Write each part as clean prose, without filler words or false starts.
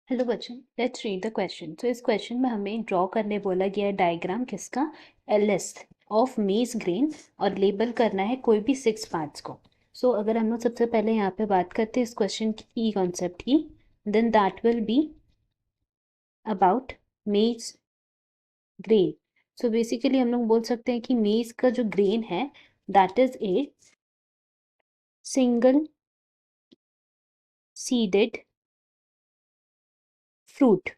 Hello बच्चों, let's read the question. तो इस क्वेश्चन में हमें ड्रॉ करने बोला गया है डायग्राम किसका, एलएस ऑफ मेज ग्रेन, और लेबल करना है कोई भी 6 पार्ट्स को। सो अगर हम लोग सबसे पहले यहाँ पे बात करते हैं इस क्वेश्चन की कॉन्सेप्ट की, then that will be about maize grain. So basically हम लोग बोल सकते हैं कि मेज का जो ग्रेन है that is a single seeded fruit.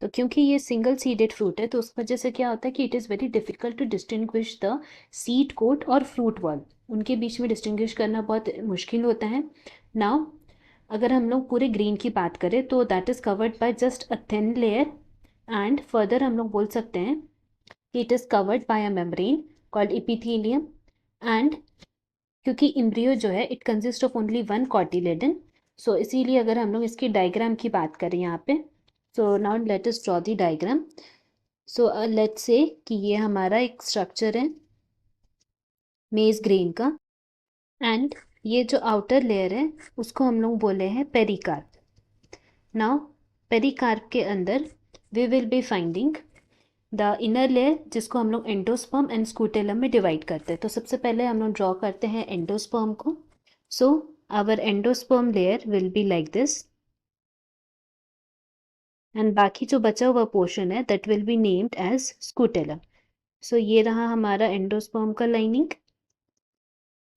तो क्योंकि ये सिंगल सीडेड फ्रूट है तो उस वजह से क्या होता है कि it is very difficult to distinguish the seed coat और फ्रूट बॉल, उनके बीच में डिस्टिंग्विश करना बहुत मुश्किल होता है। नाउ अगर हम लोग पूरे ग्रीन की बात करें तो that is covered by just a thin layer, and further हम लोग बोल सकते हैं कि it is covered by a membrane called epithelium. And क्योंकि इम्ब्रियो जो है it consist of only one cotyledon, so इसीलिए अगर हम लोग इसकी डायग्राम की बात करें यहाँ पे, so now let us draw the diagram. So let's say कि ये हमारा एक स्ट्रक्चर है मेज ग्रेन का, एंड ये जो आउटर लेयर है उसको हम लोग बोले हैं पेरिकार्प। नाउ पेरिकार्प के अंदर we will be finding the inner layer जिसको हम लोग एंडोस्पर्म एंड स्कूटेलम में डिवाइड करते हैं। तो सबसे पहले हम लोग ड्रॉ करते हैं एंडोस्पर्म को। So our endosperm layer will be like this, and बाकी जो बचा हुआ पोर्शन है that will be named as scutellum. So ये रहा हमारा एंडोस्पर्म का लाइनिंग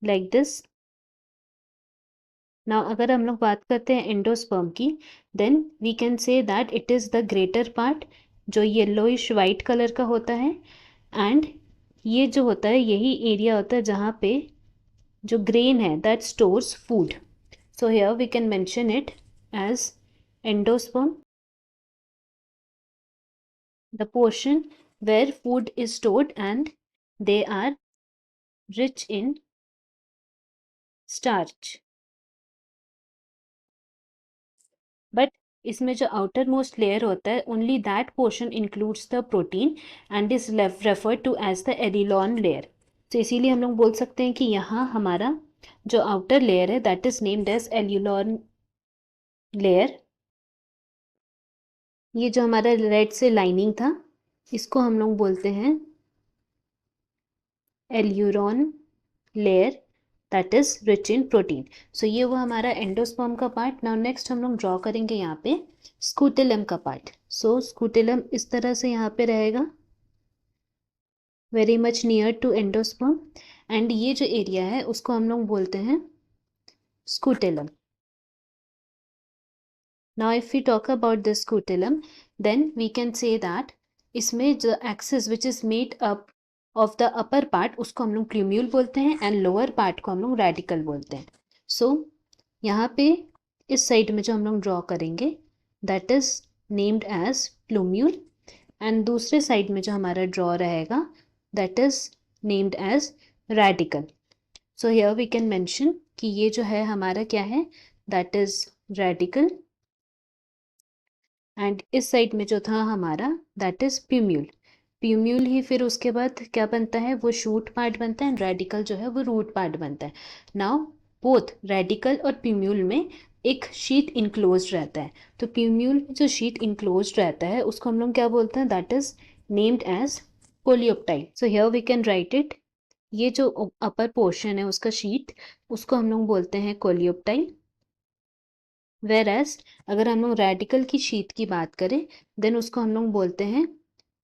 लाइक दिस। नाउ अगर हम लोग बात करते हैं एंडोस्पर्म की, then we can say that it is the greater part जो येलोइश वाइट कलर का होता है, एंड ये जो होता है यही एरिया होता है जहाँ पे जो ग्रेन है that stores food. So here we can mention it as endosperm, the portion where food is stored and they are rich in starch. But इसमें जो आउटर मोस्ट लेयर होता है only that portion includes the protein and is referred to as the aleurone layer. तो इसीलिए हम लोग बोल सकते हैं कि यहाँ हमारा जो आउटर लेयर है that is named as aleurone layer. ये जो हमारा रेड से लाइनिंग था इसको हम लोग बोलते हैं aleurone layer that is rich in protein. So ये वो हमारा एंडोस्पर्म का पार्ट। नाउ नेक्स्ट हम लोग ड्रॉ करेंगे यहाँ पे स्कूटेलम का पार्ट। सो स्कूटेलम इस तरह से यहाँ पे रहेगा, very much near to endosperm, and ये जो एरिया है उसको हम लोग बोलते हैं scutellum. Now if we talk about this scutellum then we can say that इसमें जो axis which is made up of the upper part उसको हम लोग प्लूम्यूल बोलते हैं, एंड लोअर पार्ट को हम लोग रेडिकल बोलते हैं। सो यहाँ पे इस साइड में जो हम लोग ड्रॉ करेंगे that is named as plumule, and दूसरे साइड में जो हमारा ड्रॉ रहेगा that is named as radicle. So here we can mention कि ये जो है हमारा क्या है दैट इज रेडिकल, एंड इस साइड में जो था हमारा दैट इज प्यूम्यूल। प्यूम्यूल ही फिर उसके बाद क्या बनता है, वो शूट पार्ट बनता है, एंड रेडिकल जो है वो रूट पार्ट बनता है। नाउ बोथ रेडिकल और प्यूम्यूल में एक शीट इनक्लोज रहता है। तो प्यूम्यूल में जो शीट इनक्लोज रहता है उसको हम लोग क्या बोलते हैं, that is named as coleoptile. So here we can write it, ये जो अपर पोर्शन है उसका शीट उसको हम लोग बोलते हैं कोलियोप्टाइल। वेर एज अगर हम लोग रेडिकल की शीट की बात करें देन उसको हम लोग बोलते हैं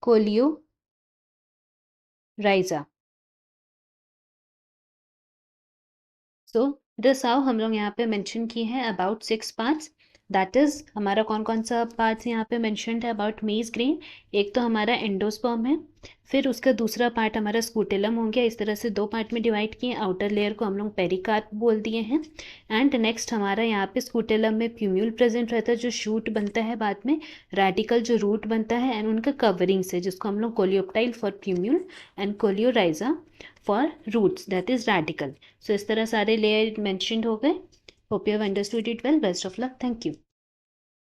कोलियो राइजा। सो दिस हाउ हम लोग यहाँ पे मेंशन किए हैं अबाउट 6 पार्ट्स। दैट इज हमारा कौन कौन सा पार्ट्स यहाँ पे मेंशनड है अबाउट मेज ग्रेन। एक तो हमारा एंडोस्पर्म है, फिर उसका दूसरा पार्ट हमारा स्कूटेलम हो गया। इस तरह से 2 पार्ट में डिवाइड किए। आउटर लेयर को हम लोग पेरिकार्प बोल दिए हैं, एंड नेक्स्ट हमारा यहाँ पे स्कूटेलम में प्यूम्यूल प्रेजेंट रहता है जो शूट बनता है बाद में, रेडिकल जो रूट बनता है, एंड उनका कवरिंग से जिसको हम लोग coleoptile for plumule and coleorhiza for roots that is radicle. So इस तरह सारे लेयर मेंशनड हो गए। Hope you have understood it well. Best of luck. Thank you.